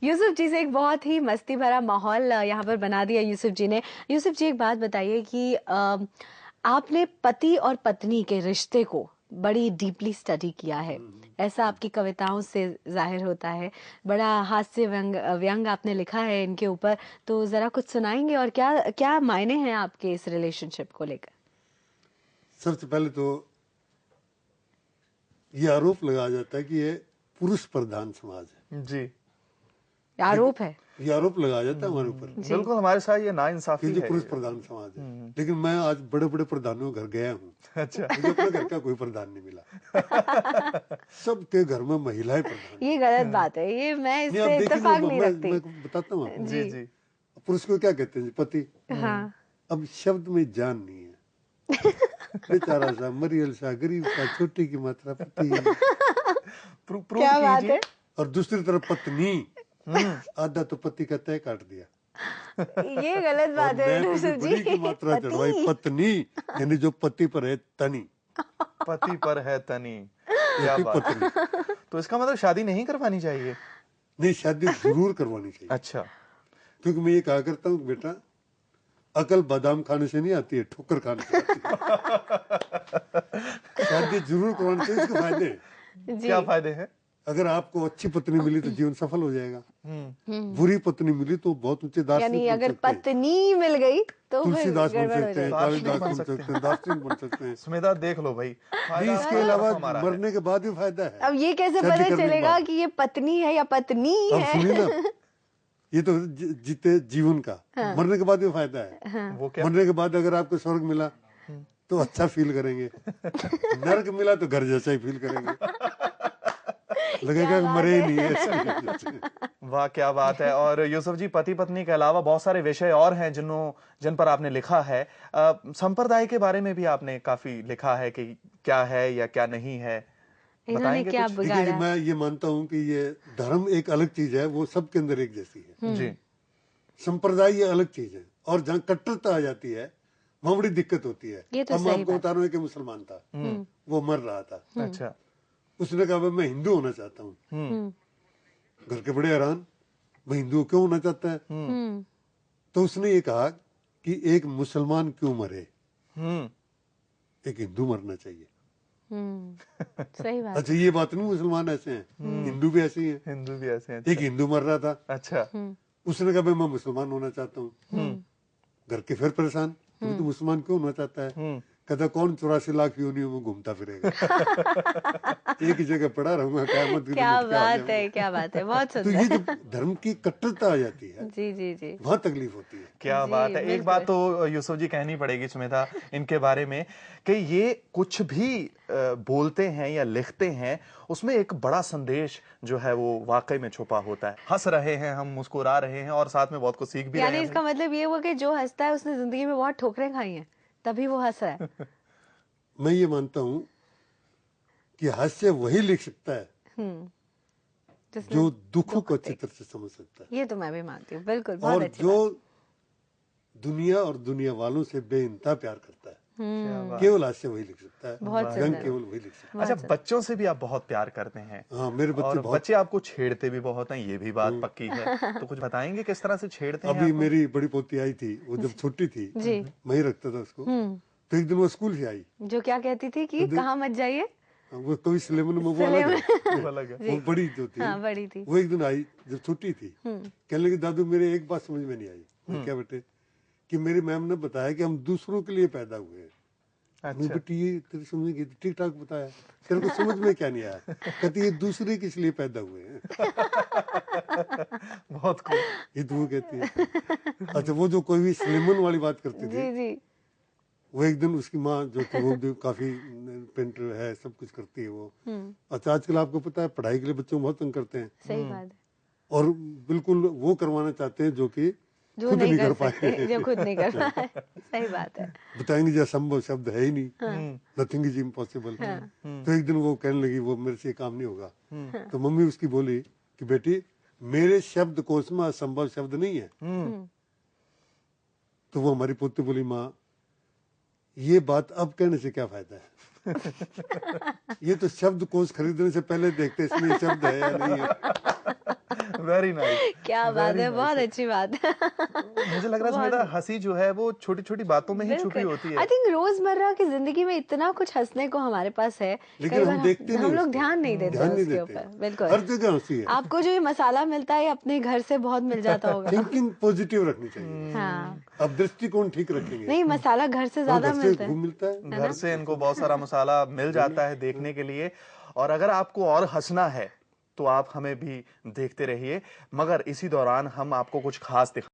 यूसुफ जी से एक बहुत ही मस्ती भरा माहौल यहाँ पर बना दिया यूसुफ जी ने। यूसुफ जी एक बात बताइए कि आपने पति और पत्नी के रिश्ते को बड़ी डीपली स्टडी किया है, ऐसा आपकी कविताओं से जाहिर होता है। बड़ा हास्य व्यंग आपने लिखा है इनके ऊपर, तो जरा कुछ सुनाएंगे और क्या क्या मायने हैं आपके इस रिलेशनशिप को लेकर? सबसे पहले तो ये आरोप लगाया जाता है कि ये पुरुष प्रधान समाज है। जी, आरोप है, ये आरोप लगाया जाता है हमारे ऊपर। बिल्कुल हमारे साथ ये नाइंसाफी ये जो है। पुरुष प्रधान समाज है, लेकिन मैं आज बड़े बड़े प्रधानों के घर गया हूँ। अच्छा, मुझे अपने घर का कोई प्रधान नहीं मिला। सबके घर में महिलाएं प्रधान। ये गलत बात है, ये मैं इससे इत्तेफाक नहीं रखती। मैं बताता हूँ आपको। जी जी। पुरुष को क्या कहते हैं? पति। हाँ। अब शब्द में जान नहीं है। बेचारा सा, मरियल सा, गरीब सा, छोटी की मात्रा पति। क्या बात है? और दूसरी तरफ पत्नी, आधा तो पति का तय काट दिया। ये गलत बात है यूसुफ जी। बड़ी की मात्रा चढ़वाई पत्नी, यानी जो पति पर है तनी। पति पर है तनी, क्या बात है। तो इसका मतलब शादी नहीं करवानी चाहिए? नहीं, शादी जरूर करवानी चाहिए। अच्छा, क्योंकि मैं ये कहा करता हूँ बेटा, अकल बादाम खाने से नहीं आती है, ठोकर खाने से आती है। शादी जरूर करवानी चाहिए। इसके फायदे हैं। क्या फायदे हैं? अगर आपको अच्छी पत्नी मिली तो जीवन सफल हो जाएगा। बुरी पत्नी मिली तो बहुत ऊंचे दार्शनिक यानी बन अगर सकते हैं। पत्नी मिल गई तो फिर तुलसीदास बन गड़बड़ हो सकते हैं, जाएगी। कालिदास बन सकते हैं, दार्शनिक बन सकते हैं। सुमेधा देख लो भाई, फायदा इसके अलावा हमारा है। मरने के बाद भी फायदा है। अब ये कैसे शादी पता करने के चलेगा बाद। कि ये पत्नी है या पत्नी अब है? सुनिए ना, ये तो जीते जीवन का, मरने के बाद भी फायदा है। वो क्या? मरने के बाद अगर आपको स्वर्ग मिला तो अच्छा फील करेंगे, नरक मिला तो घर जैसा ही फील करेंगे, लगेगा कि मरे ही नहीं है। वाह, क्या बात है। और यूसुफ जी, पति पत्नी के अलावा बहुत सारे विषय और हैं जिन पर आपने लिखा है। संप्रदाय के बारे में भी आपने काफी लिखा है कि क्या है या क्या नहीं है, इन्होंने क्या कुछ? बिगाड़ा? देखिए, मैं ये मानता हूँ कि ये धर्म एक अलग चीज है, वो सबके अंदर एक जैसी है। जी, संप्रदाय ये अलग चीज है, और जहाँ कट्टरता आ जाती है वहाँ बड़ी दिक्कत होती है। ये तो अब मैं सही आपको बात। बता रहा हूँ कि मुसलमान था, वो मर रहा था। अच्छा, उसने कहा मैं हिंदू होना चाहता हूँ। घर के बड़े हैरान, मैं हिंदू क्यों होना चाहता है? तो उसने ये कहा कि एक मुसलमान क्यों मरे, एक हिंदू मरना चाहिए। सही बात। अच्छा, ये बात नहीं, मुसलमान ऐसे हैं, हिंदू भी ऐसे ही हैं। हिंदू भी ऐसे हैं। एक हिंदू मर रहा था। अच्छा, उसने कहा मैं मुसलमान होना चाहता हूँ। घर के फिर परेशान, तो मुसलमान क्यों होना चाहता है? कहता कौन 84 लाख योनियों में घूमता फिरेगा, एक ही जगह पड़ा रहूंगा, क़यामत के दिन क्या उठ के आ बात जाऊंगा। है, क्या बात है, बहुत तो सुंदर। ये जब धर्म की कट्टरता आ जाती है, जी जी जी, वहाँ तकलीफ होती है। क्या जी, बात है। एक बिल्कुल। बात तो यूसुफ जी कहनी पड़ेगी सुमेधा इनके बारे में, कि ये कुछ भी बोलते हैं या लिखते हैं, उसमें एक बड़ा संदेश जो है वो वाकई में छुपा होता है। हंस रहे हैं हम, मुस्कुरा रहे हैं, और साथ में बहुत कुछ सीख भी रहे यानी हैं। इसका मतलब ये हुआ कि जो हंसता है उसने जिंदगी में बहुत ठोकरें खाई हैं, तभी वो हंस रहा है। मैं ये मानता हूँ कि हास्य वही लिख सकता है जिसने जो दुखों को दुख अच्छी तरह से समझ सकता है, ये तो मैं भी मानती हूँ, बिल्कुल, बहुत और अच्छी जो बात। दुनिया और दुनिया वालों से बेइंतहा प्यार करता है। क्या बात। केवल हास्य वही लिख सकता है, बहुत व्यंग सुंदर। केवल वही लिख सकता अच्छा, बच्चों से भी आप बहुत प्यार करते हैं। हाँ, मेरे बच्चे और बहुत। बच्चे आपको छेड़ते भी बहुत हैं, ये भी बात पक्की है। तो कुछ बताएंगे किस तरह से छेड़ते हैं अभी आपको? मेरी बड़ी पोती आई थी, वो जब छोटी थी, जी। मैं ही रखता था उसको। तो एक दिन वो स्कूल से आई, जो क्या कहती थी कि कहाँ मत जाइए, वो कभी सुलेमान में, वो अलग है, वो अलग है। जी। वो बड़ी जो थी, हाँ, बड़ी थी। वो एक दिन आई जब छोटी थी, कहने लगी दादू मेरे एक बात समझ में नहीं आई। मैं क्या बेटे? कि मेरी मैम ने बताया कि हम दूसरों के लिए पैदा हुए हैं। अच्छा, बेटी ये तेरी समझ गई, ठीक ठाक बताया, तेरे को समझ में क्या नहीं आया? कहती ये दूसरे किस लिए पैदा हुए हैं। बहुत खूब। ये तो वो कहती है। अच्छा, वो जो कोई भी सुलेमान वाली बात करती जी थी, जी, वो एक दिन उसकी माँ जो थी, वो भी काफी पेंटर है, सब कुछ करती है वो। अच्छा, आजकल आपको पता है पढ़ाई के लिए बच्चों को बहुत तंग करते हैं, सही बात है। और बिल्कुल वो करवाना चाहते हैं जो कि जो खुद नहीं कर पाए। सकते, जो खुद नहीं कर पाए, सही बात है। बताएंगे जो असंभव शब्द है ही नहीं, नथिंग इज इम्पॉसिबल। तो एक दिन वो कहने लगी वो मेरे से ये काम नहीं होगा। तो मम्मी उसकी बोली कि बेटी मेरे शब्द कोश में असंभव शब्द नहीं है। तो वो हमारी पोती बोली माँ ये बात अब कहने से क्या फायदा है, ये तो शब्द कोश खरीदने से पहले देखते इसमें ये शब्द है या नहीं है। Very nice. क्या बात है, बहुत अच्छी बात है। मुझे लग रहा है सुमेधा, हंसी जो है वो छोटी छोटी बातों में ही छुपी होती है। आई थिंक रोजमर्रा की जिंदगी में इतना कुछ हंसने को हमारे पास है, लेकिन कई हम बार देखते नहीं हम लोग उसको। ध्यान नहीं देते ध्यान नहीं उसके देते। ऊपर। बिल्कुल, हर जगह हंसी है। आपको जो ये मसाला मिलता है अपने घर से बहुत मिल जाता होगा। थिंकिंग पॉजिटिव रखनी चाहिए। हाँ, अब दृष्टिकोण ठीक रखेंगे। नहीं मसाला घर से ज्यादा घर से मिलता खूब है। मिलता है। घर से इनको बहुत सारा मसाला मिल जाता है देखने के लिए। और अगर आपको और हंसना है तो आप हमें भी देखते रहिए, मगर इसी दौरान हम आपको कुछ खास दिखा